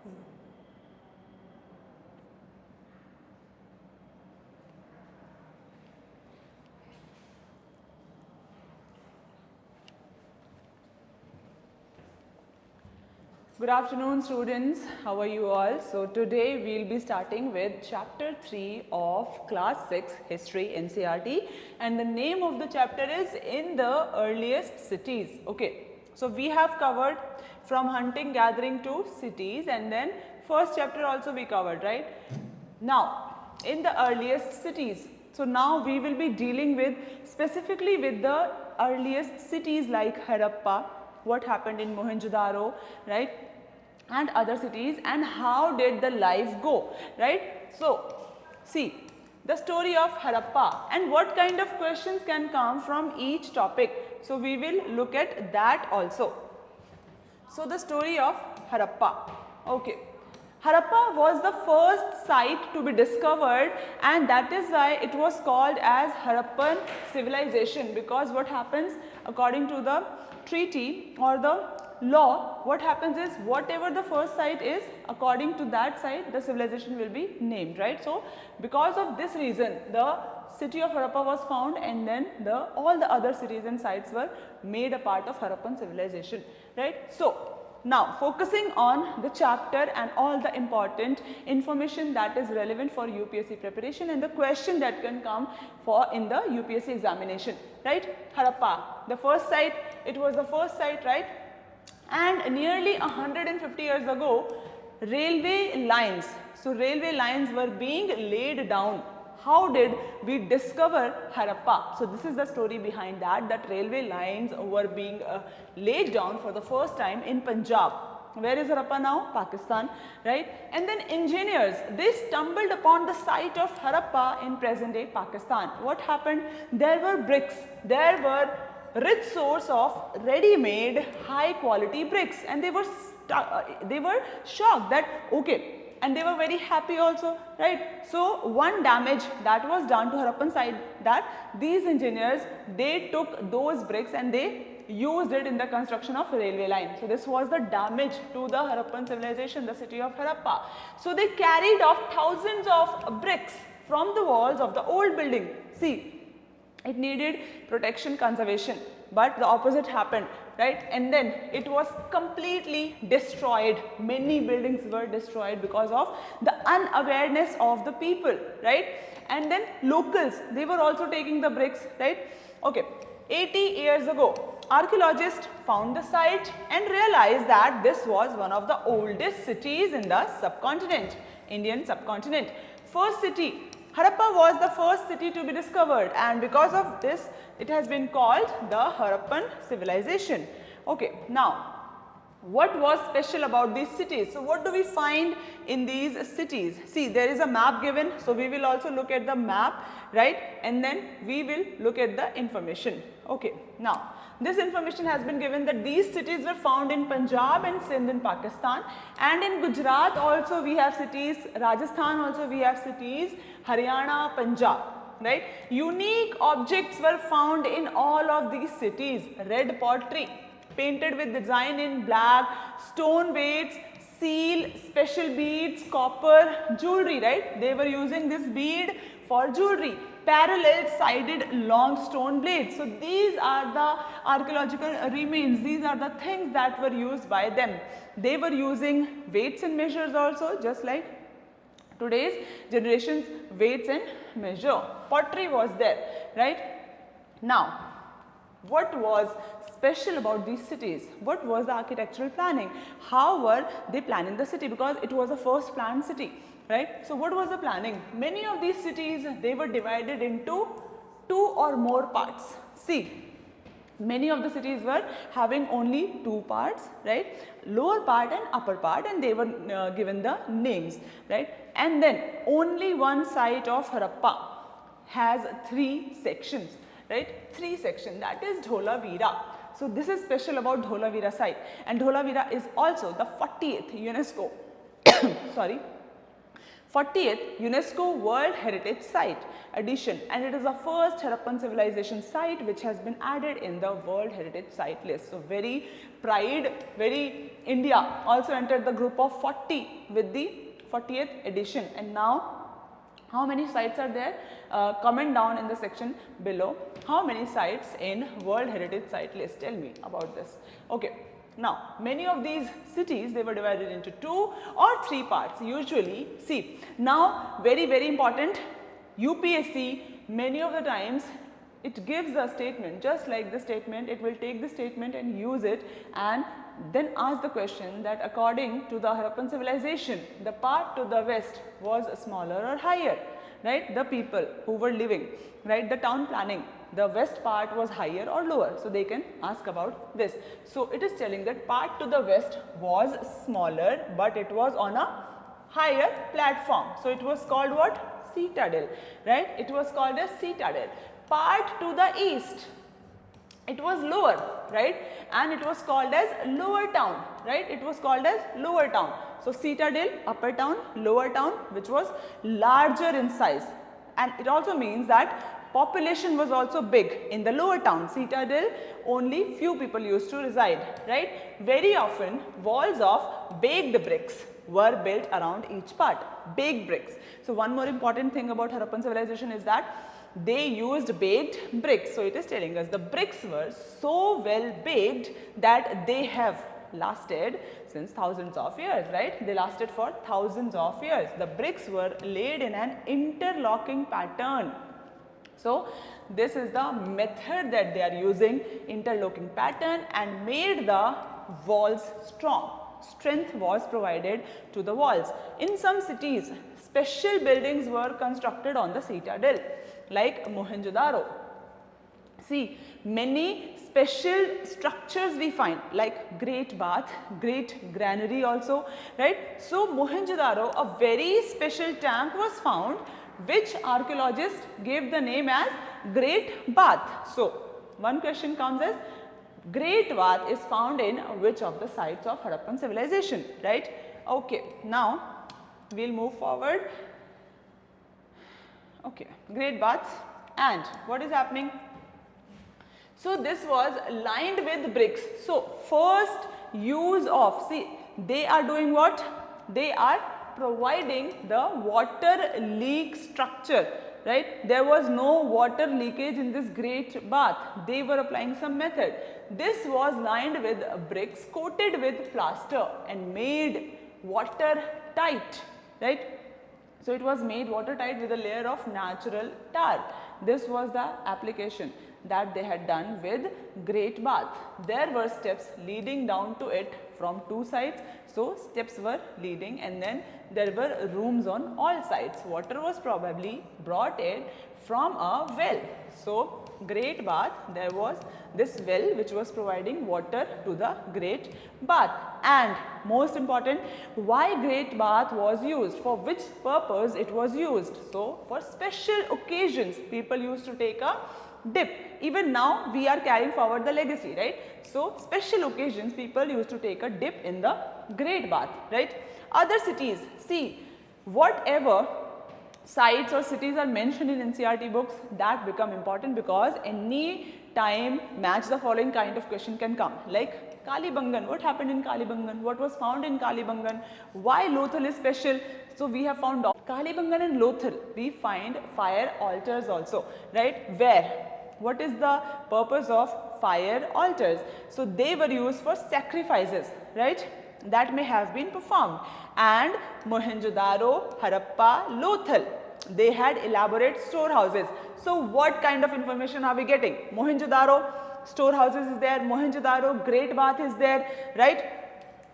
Good afternoon students, how are you all? So today we will be starting with chapter 3 of class 6 history NCERT, and the name of the chapter is In the Earliest Cities. Okay, so we have covered from hunting gathering to cities, and then first chapter also we covered, right? Now in the earliest cities, so now we will be dealing with specifically with the earliest cities like Harappa, what happened in Mohenjo-daro, right, and other cities, and how did the life go, right. So see the story of Harappa and what kind of questions can come from each topic. So we will look at that also. So the story of Harappa. Okay. Harappa was the first site to be discovered, and that is why it was called as Harappan Civilization, because what happens according to the treaty or the law, what happens is whatever the first site is, according to that site the civilization will be named, right. So because of this reason the city of Harappa was found, and then all the other cities and sites were made a part of Harappan civilization, right. So now focusing on the chapter and all the important information that is relevant for UPSC preparation and the question that can come for in the UPSC examination, right. Harappa, the first site, it was the first site, right, and nearly 150 years ago railway lines, so railway lines were being laid down. How did we discover Harappa? So this is the story behind that, that railway lines were being laid down for the first time in Punjab. Where is Harappa now? Pakistan, right. And then engineers, they stumbled upon the site of Harappa in present day Pakistan. What happened? There were bricks, there were rich source of ready-made high quality bricks, and they were shocked that okay, and they were very happy also, right. So one damage that was done to Harappan side, that these engineers, they took those bricks and they used it in the construction of railway line. So this was the damage to the Harappan civilization, the city of Harappa. So they carried off thousands of bricks from the walls of the old building. See, it needed protection, conservation, but the opposite happened, right. And then it was completely destroyed. Many buildings were destroyed because of the unawareness of the people, right. And then locals, they were also taking the bricks, right. Okay, 80 years ago archaeologists found the site and realized that this was one of the oldest cities in the subcontinent, Indian subcontinent. First city, Harappa was the first city to be discovered, and because of this it has been called the Harappan civilization. Okay, now what was special about these cities? So what do we find in these cities? See, there is a map given, so we will also look at the map, right, and then we will look at the information. Okay, now this information has been given that these cities were found in Punjab and Sindh in Pakistan, and in Gujarat also we have cities, Rajasthan also we have cities, Haryana, Punjab, right. Unique objects were found in all of these cities. Red pottery painted with design in black, stone weights, seal, special beads, copper, jewelry, right. They were using this bead for jewelry. Parallel sided long stone blades. So these are the archaeological remains, these are the things that were used by them. They were using weights and measures also, just like today's generation's weights and measure. Pottery was there, right. Now what was special about these cities? What was the architectural planning? How were they planning the city? Because it was the first planned city, right. So what was the planning? Many of these cities, they were divided into 2 or more parts. See, many of the cities were having only 2 parts, right, lower part and upper part, and they were given the names, right. And then only one site of Harappa has 3 sections, right, 3 sections, that is Dholavira. So this is special about Dholavira site, and Dholavira is also the 40th UNESCO sorry, 40th UNESCO World Heritage Site addition, and it is the first Harappan Civilization site which has been added in the World Heritage Site list. So, very pride, very India also entered the group of 40 with the 40th edition. And now, how many sites are there? Comment down in the section below. How many sites in World Heritage Site list? Tell me about this. Okay. Now, many of these cities, they were divided into 2 or 3 parts usually. See, now very important, UPSC many of the times it gives a statement, just like the statement, it will take the statement and use it and then ask the question that according to the Harappan civilization, the part to the west was smaller or higher, right? The people who were living, right? The town planning, the west part was higher or lower. So, they can ask about this. So, it is telling that part to the west was smaller, but it was on a higher platform. So, it was called what? Citadel, right? It was called as citadel. Part to the east, it was lower, right? And it was called as lower town, right? It was called as lower town. So, citadel, upper town, lower town, which was larger in size. And it also means that population was also big in the lower town. Citadel, only few people used to reside, right? Very often walls of baked bricks were built around each part, baked bricks. So, one more important thing about Harappan civilization is that they used baked bricks. So, it is telling us the bricks were so well baked that they have lasted since thousands of years, right? They lasted for thousands of years. The bricks were laid in an interlocking pattern. So, this is the method that they are using, interlocking pattern, and made the walls strong. Strength was provided to the walls. In some cities, special buildings were constructed on the citadel, like Mohenjo-daro. See, many special structures we find, like great bath, great granary also, right? So, Mohenjo-daro, a very special tank was found, which archaeologists gave the name as Great Bath. So, one question comes as Great Bath is found in which of the sites of Harappan civilization, right? Okay, now we will move forward. Okay, Great Bath, and what is happening? So, this was lined with bricks. So, first use of, see, they are doing what? They are providing the water leak structure, right? There was no water leakage in this great bath. They were applying some method. This was lined with bricks coated with plaster and made watertight, right? So, it was made watertight with a layer of natural tar. This was the application that they had done with great bath. There were steps leading down to it from 2 sides. So, steps were leading, and then there were rooms on all sides. Water was probably brought in from a well. So, great bath, there was this well which was providing water to the great bath. And most important, why great bath was used, for which purpose it was used. So, for special occasions people used to take a dip. Even now we are carrying forward the legacy, right? So, special occasions people used to take a dip in the great bath, right? Other cities, see, whatever sites or cities are mentioned in NCERT books, that become important, because any time match the following kind of question can come, like Kalibangan. What happened in Kalibangan? What was found in Kalibangan? Why Lothal is special? So, we have found Kalibangan and Lothal, we find fire altars also, right? Where? What is the purpose of fire altars? So, they were used for sacrifices, right? That may have been performed. And Mohenjo-daro, Harappa, Lothal, they had elaborate storehouses. So, what kind of information are we getting? Mohenjo-daro, storehouses is there, Mohenjo-daro, great bath is there, right?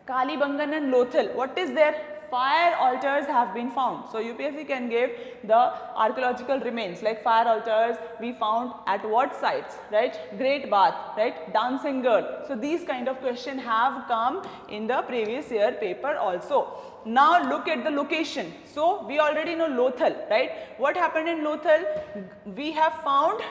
Kalibangan and Lothal, what is there? Fire altars have been found. So, UPSC can give the archaeological remains, like fire altars we found at what sites, right? Great bath, right? Dancing girl. So, these kind of questions have come in the previous year paper also. Now, look at the location. So, we already know Lothal, right? What happened in Lothal? We have found,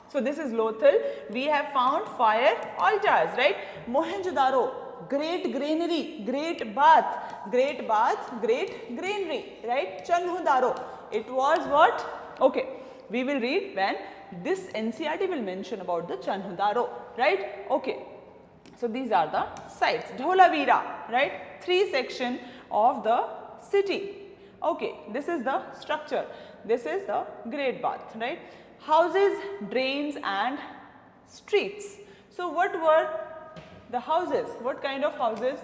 so this is Lothal, we have found fire altars, right? Mohenjo-daro, great granary, great bath, great granary, right? Chanhudaro. It was what? Okay, we will read when this NCERT will mention about the Chanhudaro, right? Okay. So these are the sites. Dholavira, right? 3 section of the city. Okay, this is the structure. This is the great bath, right? Houses, drains and streets. So what were the houses? What kind of houses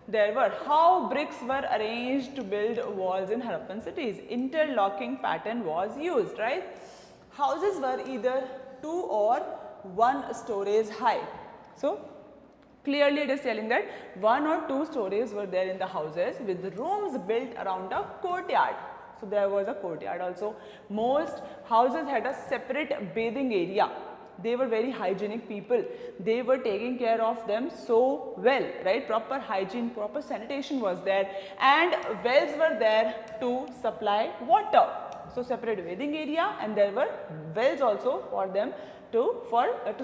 there were? How bricks were arranged to build walls in Harappan cities? Interlocking pattern was used, right? Houses were either 2 or 1 stories high. So clearly it is telling that 1 or 2 stories were there in the houses with rooms built around a courtyard. So there was a courtyard also. Most houses had a separate bathing area. They were very hygienic people. They were taking care of them so well, right? Proper hygiene, proper sanitation was there, and wells were there to supply water. So separate bathing area, and there were wells also for them to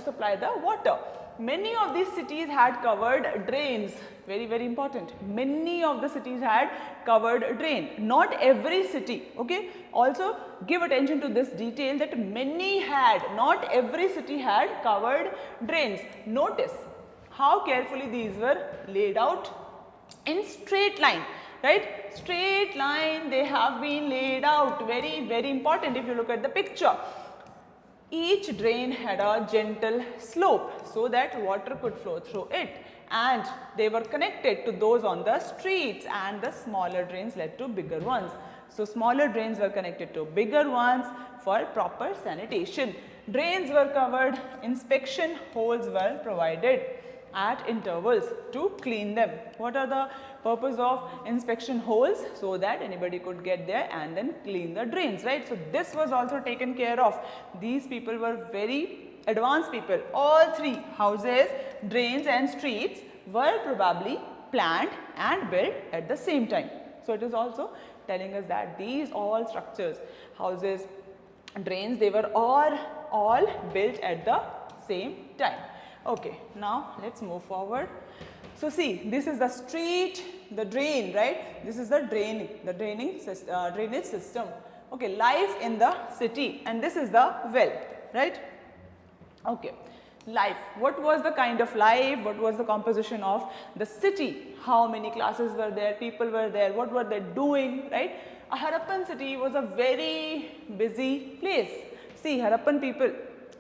supply the water. Many of these cities had covered drains. Very, very important. Many of the cities had covered drain. Not every city, okay. Also give attention to this detail that many had, not every city had covered drains. Notice how carefully these were laid out in straight line, right? Straight line they have been laid out. Very, very important if you look at the picture. Each drain had a gentle slope so that water could flow through it, and they were connected to those on the streets, and the smaller drains led to bigger ones. So smaller drains were connected to bigger ones for proper sanitation. Drains were covered, inspection holes were provided at intervals to clean them. What are the purpose of inspection holes? So that anybody could get there and then clean the drains, right? So this was also taken care of. These people were very advanced people. All 3 houses, drains and streets were probably planned and built at the same time. So it is also telling us that these all structures, houses, drains, they were all built at the same time. Okay, now let's move forward. So see, this is the street, the drain, right? This is the drainage system. Okay, life in the city, and this is the well, right? Okay, life. What was the kind of life? What was the composition of the city? How many classes were there? People were there. What were they doing, right? A Harappan city was a very busy place. See, Harappan people,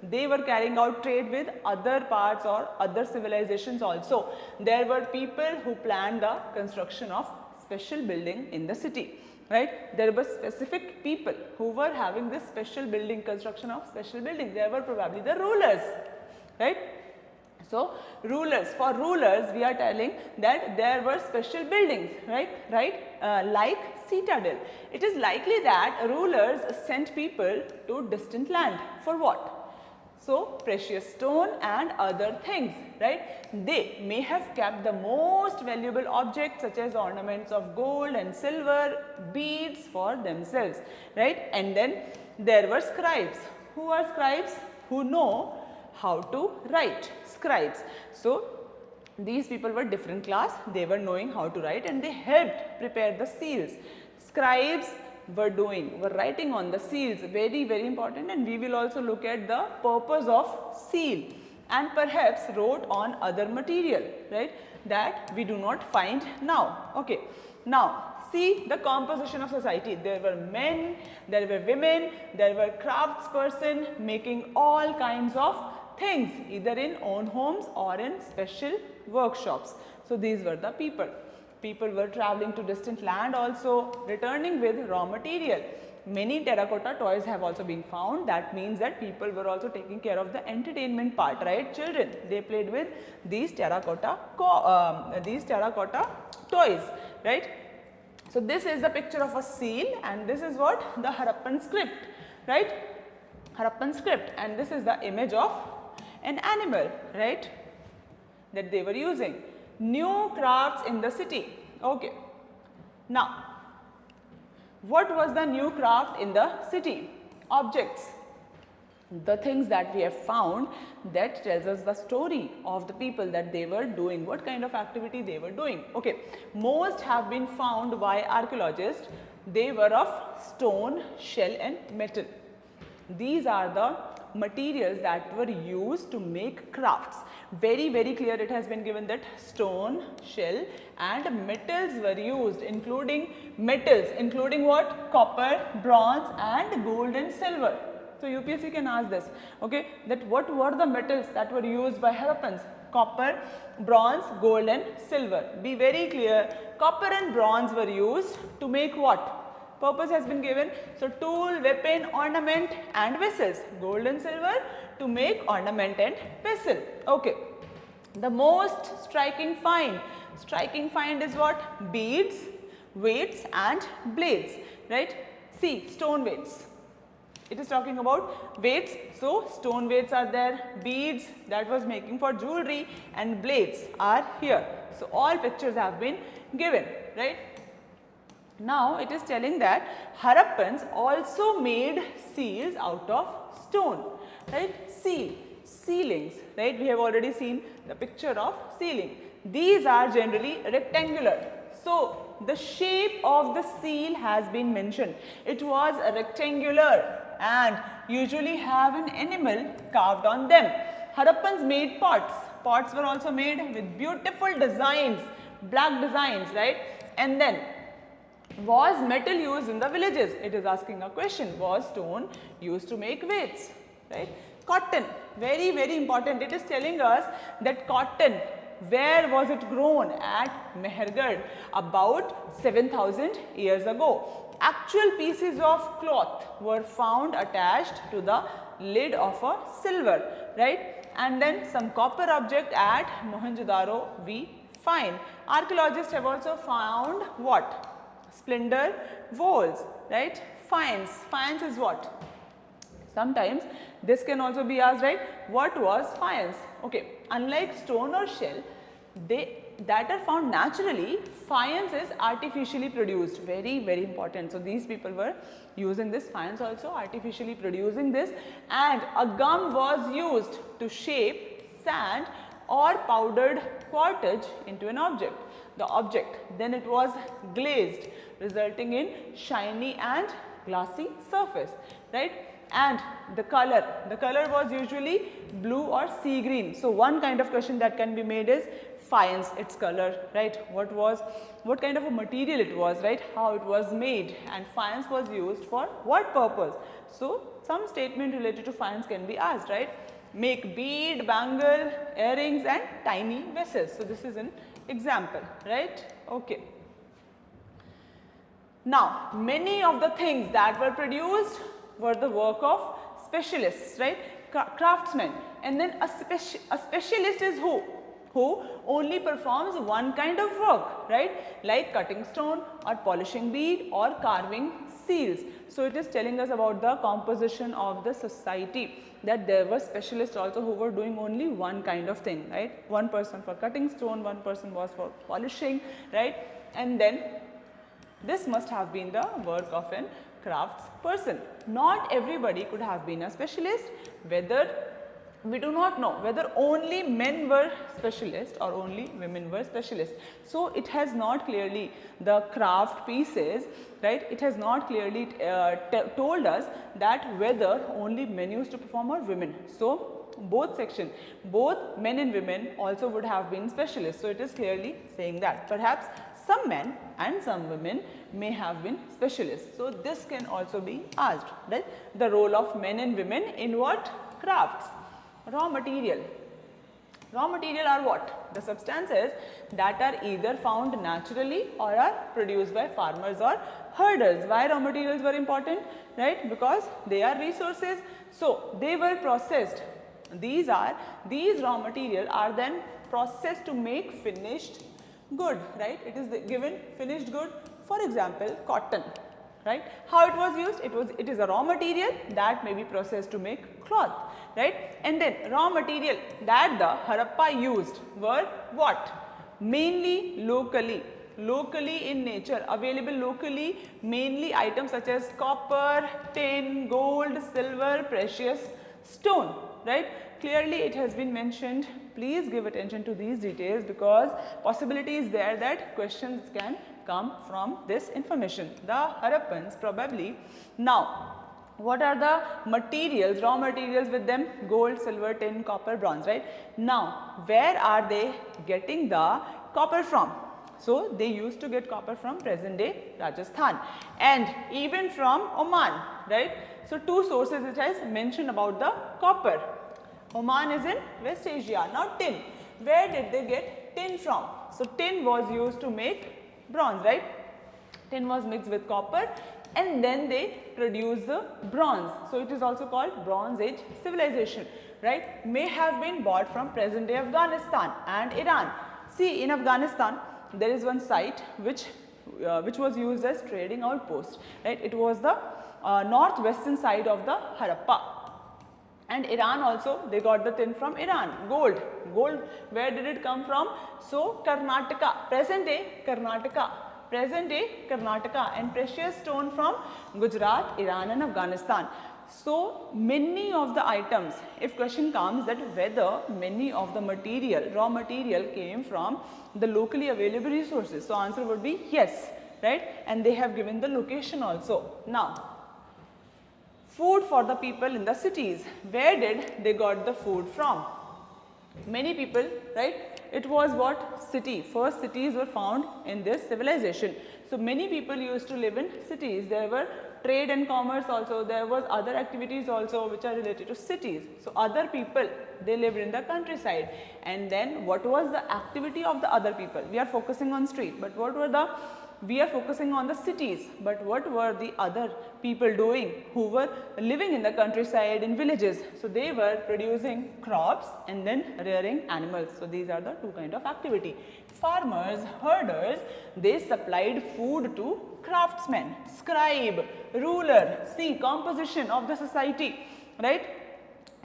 they were carrying out trade with other parts or other civilizations also. There were people who planned the construction of special building in the city, right? There were specific people who were having this special building, construction of special building. There were probably the rulers, right? So rulers, for rulers we are telling that there were special buildings, right? Like citadel. It is likely that rulers sent people to distant land for what? So precious stone and other things, right? They may have kept the most valuable objects such as ornaments of gold and silver, beads for themselves, right? And then there were scribes. Who are scribes? Who know how to write. Scribes. So these people were different class. They were knowing how to write, and they helped prepare the seals. Scribes were writing on the seals, very, very important, and we will also look at the purpose of seal, and perhaps wrote on other material, right, that we do not find now. Okay, now see the composition of society. There were men, there were women, there were craftsperson making all kinds of things, either in own homes or in special workshops. So these were the people. People were traveling to distant land also, returning with raw material. Many terracotta toys have also been found. That means that people were also taking care of the entertainment part, right? Children, they played with these terracotta toys, right? So this is the picture of a seal, and this is what? The Harappan script, right? Harappan script, and this is the image of an animal, right, that they were using. New crafts in the city. Okay. Now, what was the new craft in the city? Objects. the things that we have found, that tells us the story of the people, that they were doing, what kind of activity they were doing. Okay, most have been found by archaeologists. They were of stone, shell and metal. These are the materials that were used to make crafts. Very clear it has been given that stone, shell and metals were used, including metals, including what? Copper, bronze and gold and silver. So UPSC can ask this, okay, that what were the metals that were used by Harappans? Copper, bronze, gold and silver. Be very clear, copper and bronze were used to make what? Purpose has been given. So tool, weapon, ornament and vessels. Gold and silver to make ornament and vessel. Okay. The most striking find is what? Beads, weights and blades, right? See, stone weights. It is talking about weights. So stone weights are there, beads that was making for jewelry and blades are here. So all pictures have been given, right? Now it is telling that Harappans also made seals out of stone, right? Ceilings, right? We have already seen the picture of ceiling. These are generally rectangular. So the shape of the seal has been mentioned. It was rectangular and usually have an animal carved on them. Harappans made pots. Pots were also made with beautiful designs, black designs, right? And then, was metal used in the villages? It is asking a question. Was stone used to make weights? Right? Cotton, very important. It is telling us that cotton, where was it grown? At Mehergarh, about 7,000 years ago. Actual pieces of cloth were found attached to the lid of a silver, right? And then some copper object at Mohenjo-daro we find. Archaeologists have also found what? Splinter walls, right? Faience is what? Sometimes this can also be asked, right? What was faience? Okay, unlike stone or shell, that are found naturally, faience is artificially produced. Very important. So these people were using this faience also, artificially producing this, and a gum was used to shape sand or powdered quartz into an object. The object, then it was glazed, resulting in shiny and glassy surface, right? And the color was usually blue or sea green. So one kind of question that can be made is faience, its color, right? What kind of a material it was, right? How it was made, and faience was used for what purpose? So some statement related to faience can be asked, right? Make bead, bangle, earrings and tiny vessels. So this is an example, right? Okay. Now, many of the things that were produced were the work of specialists, right? Craftsmen. And then a specialist is who? Who only performs one kind of work, right? Like cutting stone or polishing bead or carving seals. So it is telling us about the composition of the society, that there were specialists also who were doing only one kind of thing, right? One person for cutting stone, one person was for polishing, right? And then this must have been the work of an crafts person. Not everybody could have been a specialist. Whether, we do not know whether only men were specialists or only women were specialists. So it has not clearly, the craft pieces, right, it has not clearly told us that whether only men used to perform or women. So both section, both men and women also would have been specialists. So it is clearly saying that perhaps some men and some women may have been specialists. So this can also be asked, right? The role of men and women in what? Crafts. Raw material. Raw material are what? The substances that are either found naturally or are produced by farmers or herders. Why raw materials were important? Right? Because they are resources. So they were processed. These raw material are then processed to make finished good, right? It is given finished good. For example, cotton, right? How it was used? It is a raw material that may be processed to make cloth, right? And then raw material that the Harappa used were what? Mainly locally in nature, available locally, mainly items such as copper, tin, gold, silver, precious stone, right? Clearly it has been mentioned. Please give attention to these details because possibility is there that questions can come from this information. The Harappans probably. Now, what are the materials, raw materials with them? Gold, silver, tin, copper, bronze, right? Now, where are they getting the copper from? So, they used to get copper from present day Rajasthan and even from Oman, right? So, two sources which has mentioned about the copper. Oman is in West Asia. Now, tin. Where did they get tin from? So, tin was used to make bronze, right? Tin was mixed with copper and then they produced the bronze. So, it is also called Bronze Age civilization, right? May have been bought from present day Afghanistan and Iran. See, in Afghanistan, there is one site which was used as trading outpost, right? It was the northwestern side of the Harappa. And Iran also, they got the tin from Iran. Gold, where did it come from? So, Karnataka, present day Karnataka, and precious stone from Gujarat, Iran and Afghanistan. So, many of the items, if question comes that whether many of the material, raw material came from the locally available resources. So, answer would be yes, right? And they have given the location also. Now, food for the people in the cities. Where did they got the food from? Many people, right? It was what? City. First cities were found in this civilization. So, many people used to live in cities. There were trade and commerce also. There was other activities also which are related to cities. So, other people, they lived in the countryside. And then what was the activity of the other people? We are focusing on street, but what were the we are focusing on the cities, but what were the other people doing who were living in the countryside, in villages? So, they were producing crops and then rearing animals. So, these are the two kind of activity. Farmers, herders, they supplied food to craftsmen, scribe, ruler. See, composition of the society, right?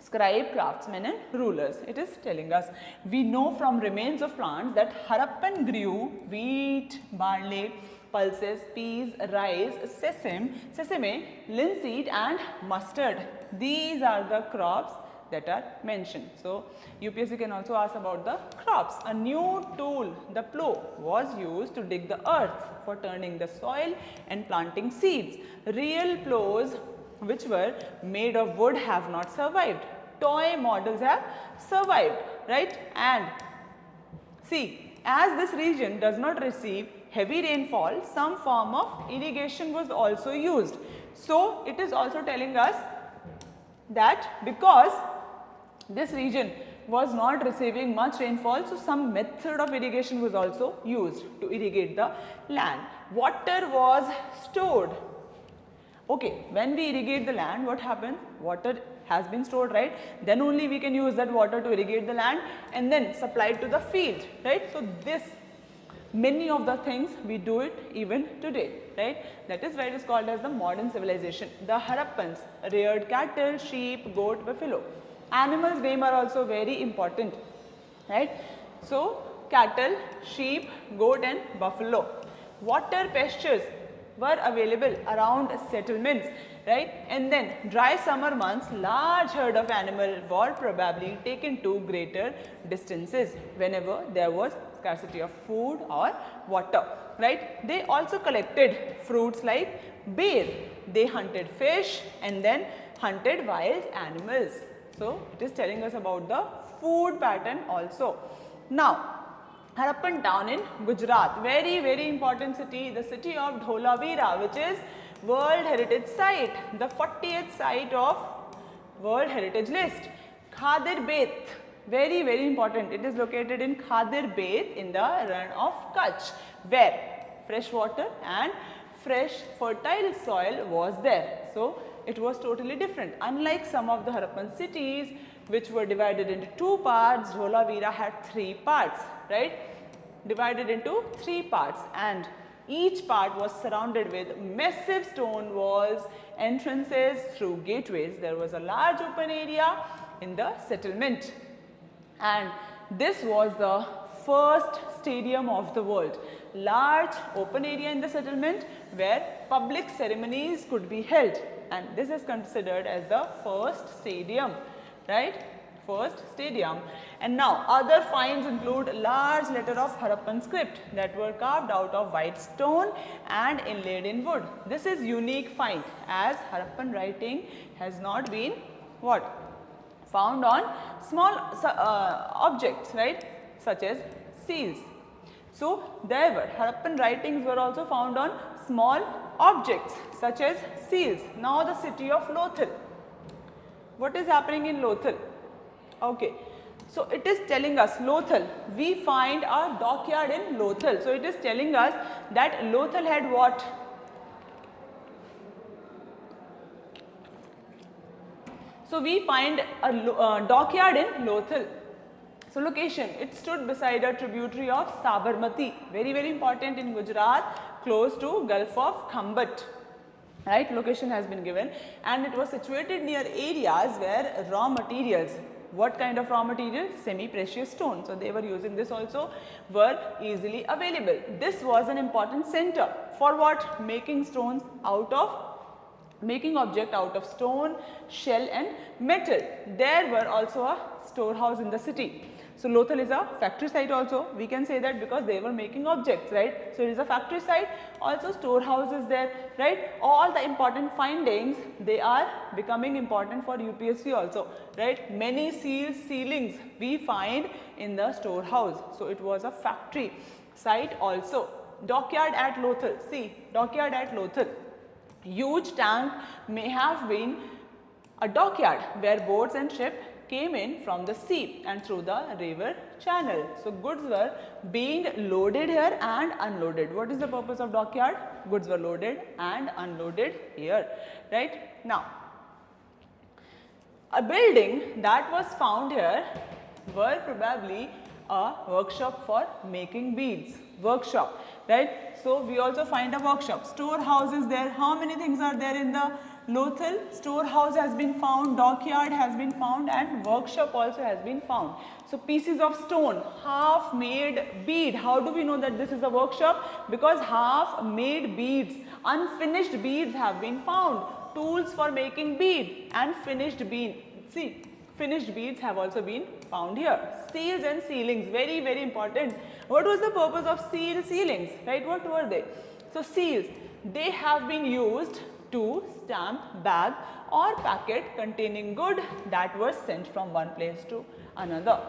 Scribe, craftsmen and rulers. It is telling us. We know from remains of plants that Harappan grew wheat, barley, pulses, peas, rice, sesame, linseed and mustard. These are the crops that are mentioned. So, UPSC can also ask about the crops. A new tool, the plow, was used to dig the earth for turning the soil and planting seeds. Real plows which were made of wood have not survived. Toy models have survived, right? And see, as this region does not receive heavy rainfall, some form of irrigation was also used. So, it is also telling us that because this region was not receiving much rainfall, so some method of irrigation was also used to irrigate the land. Water was stored. Okay, when we irrigate the land, what happened? Water has been stored, right? Then only we can use that water to irrigate the land and then supply it to the field, right? So, this many of the things we do it even today, right? That is why it is called as the modern civilization. The Harappans reared cattle, sheep, goat, buffalo. Animals' name are also very important, right? So, cattle, sheep, goat and buffalo. Water pastures were available around settlements, right? And then dry summer months, large herd of animals were probably taken to greater distances whenever there was scarcity of food or water, right? They also collected fruits like bear. They hunted fish and then hunted wild animals. So, it is telling us about the food pattern also. Now, Harappan town in Gujarat, very important city, the city of Dholavira, which is World Heritage Site, the 40th site of World Heritage List. Khadir Beth, very important, it is located in Khadir Beth in the Rann of Kutch, where fresh water and fresh fertile soil was there. So, it was totally different. Unlike some of the Harappan cities which were divided into two parts, Dholavira had three parts, right? Divided into three parts, and each part was surrounded with massive stone walls, entrances through gateways. There was a large open area in the settlement, and this was the first stadium of the world. large open area in the settlement where public ceremonies could be held, and this is considered as the first stadium, right? First stadium. And now other finds include large letter of Harappan script that were carved out of white stone and inlaid in wood. This is unique find as Harappan writing has not been what? Found on small objects, right, such as seals. So there were Harappan writings were also found on small objects such as seals. Now the city of Lothal. What is happening in Lothal? Okay, so it is telling us Lothal, we find a dockyard in Lothal. So it is telling us that Lothal had what? So we find a dockyard in Lothal. So location, it stood beside a tributary of Sabarmati, very very important in Gujarat, close to Gulf of Khambat. Right, location has been given, and it was situated near areas where raw materials, what kind of raw material? Semi-precious stone. So they were using this also, were easily available. This was an important center for what? Making stones out of, making object out of stone, shell and metal. There were also a storehouse in the city. So Lothal is a factory site also, we can say that, because they were making objects, right. So it is a factory site, also storehouse is there, right. All the important findings, they are becoming important for UPSC also, right. Many seals, ceilings we find in the storehouse. So it was a factory site also. Dockyard at Lothal, see, dockyard at Lothal. Huge tank may have been a dockyard where boats and ships came in from the sea and through the river channel. So goods were being loaded here and unloaded. What is the purpose of dockyard? Goods were loaded and unloaded here, right. Now, a building that was found here were probably a workshop for making beads, workshop, right. So we also find a workshop, storehouse is there. How many things are there in the Lothal? Storehouse has been found, dockyard has been found, and workshop also has been found. So pieces of stone, half made bead. How do we know that this is a workshop? Because half made beads, unfinished beads have been found. Tools for making bead and finished bead. See, finished beads have also been found here. Seals and sealings, very very important. What was the purpose of sealings, right? What were they? So seals, they have been used to stamp bag or packet containing good that was sent from one place to another.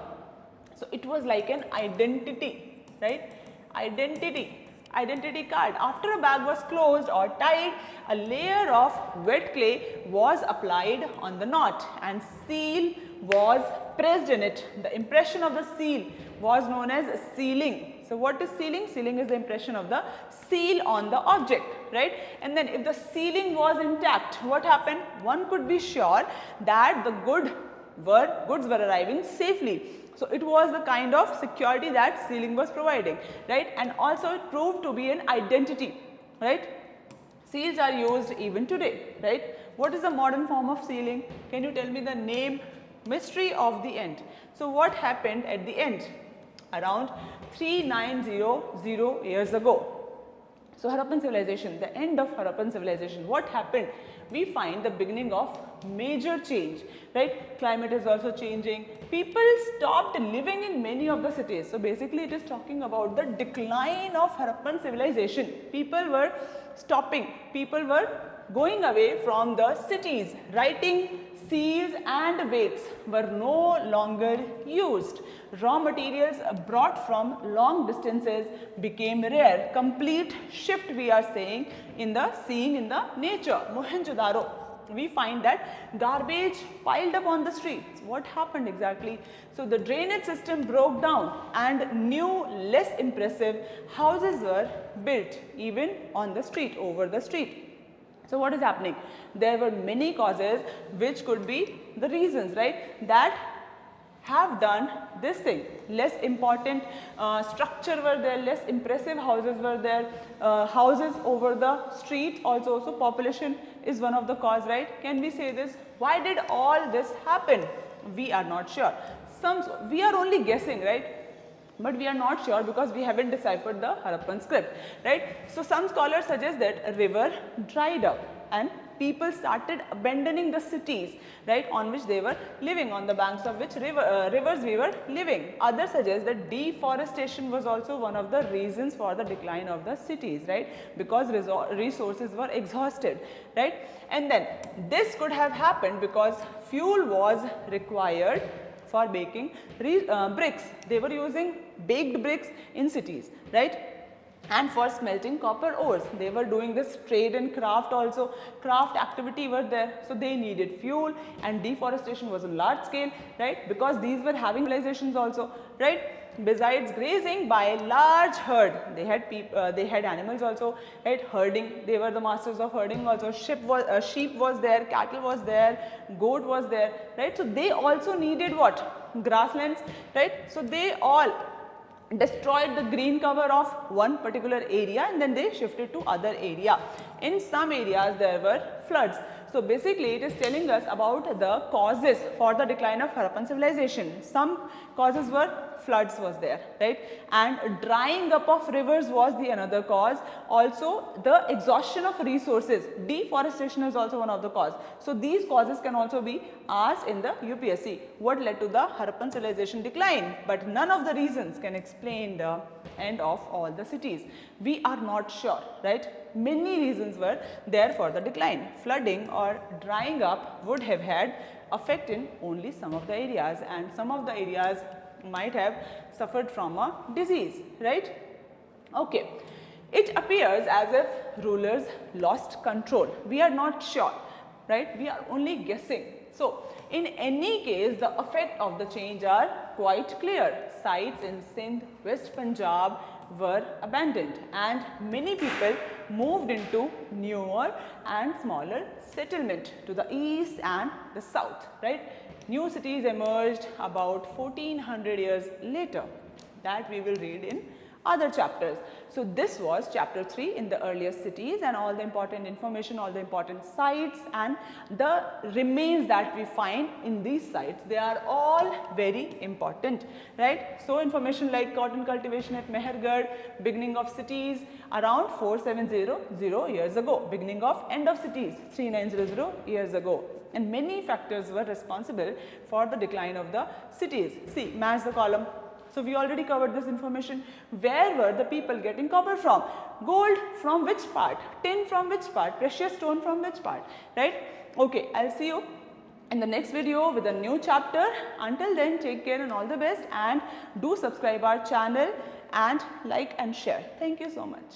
So it was like an identity, right? Identity card. After a bag was closed or tied, a layer of wet clay was applied on the knot and seal was pressed in it. The impression of the seal was known as sealing. So what is sealing? Sealing is the impression of the seal on the object, right? And then if the sealing was intact, what happened? One could be sure that the goods were arriving safely. So it was the kind of security that sealing was providing, right? And also it proved to be an identity, right? Seals are used even today, right? What is the modern form of sealing? Can you tell me the name? Mystery of the end. So what happened at the end? Around 3900 years ago. So Harappan civilization, the end of Harappan civilization, what happened? We find the beginning of major change, right? Climate is also changing. People stopped living in many of the cities. So basically it is talking about the decline of Harappan civilization. People were stopping, people were going away from the cities. Writing, seals and weights were no longer used. Raw materials brought from long distances became rare. Complete shift we are seeing in the nature. Mohenjo-daro, we find that garbage piled up on the streets. What happened exactly? So the drainage system broke down and new, less impressive houses were built even on the street, over the street. So what is happening? There were many causes which could be the reasons, right, that have done this thing. Less important structure were there, less impressive houses were there, houses over the street also. So population is one of the cause, right? Can we say this? Why did all this happen? We are not sure. We are only guessing, right? but we are not sure because we haven't deciphered the Harappan script, right? So some scholars suggest that a river dried up and people started abandoning the cities, right, on which they were living, on the banks of which rivers we were living. Others suggest that deforestation was also one of the reasons for the decline of the cities, right, because resources were exhausted, right. And then this could have happened because fuel was required for baking bricks. They were using baked bricks in cities, right, and for smelting copper ores. They were doing this trade and craft also, craft activity were there, so they needed fuel, and deforestation was on large scale, right, because these were having civilizations also, right. Besides grazing by large herd, they had animals also, right, herding. They were the masters of herding also. Sheep was there, cattle was there, goat was there, right. So they also needed what? Grasslands, right. So they all destroyed the green cover of one particular area and then they shifted to other area. In some areas there were floods. So basically it is telling us about the causes for the decline of Harappan civilization. Some causes were floods was there, right, and drying up of rivers was the another cause. Also the exhaustion of resources, deforestation is also one of the cause. So these causes can also be asked in the UPSC. What led to the Harappan civilization decline? But none of the reasons can explain the end of all the cities. We are not sure, right. Many reasons were there for the decline. Flooding or drying up would have had effect in only some of the areas, and some of the areas might have suffered from a disease, right. Okay. It appears as if rulers lost control. We are not sure, right, we are only guessing. So in any case the effect of the change are quite clear. Sites in Sindh, West Punjab were abandoned and many people moved into newer and smaller settlement to the east and the south, right. New cities emerged about 1400 years later, that we will read in other chapters. So this was chapter 3 in the earliest cities, and all the important information, all the important sites and the remains that we find in these sites, they are all very important, right. So information like cotton cultivation at Mehergarh, beginning of cities around 4700 years ago, beginning of end of cities 3900 years ago, and many factors were responsible for the decline of the cities. See, match the column. So we already covered this information. Where were the people getting copper from? Gold from which part? Tin from which part? Precious stone from which part? Right? Okay, I'll see you in the next video with a new chapter. Until then, take care and all the best, and do subscribe our channel and like and share. Thank you so much.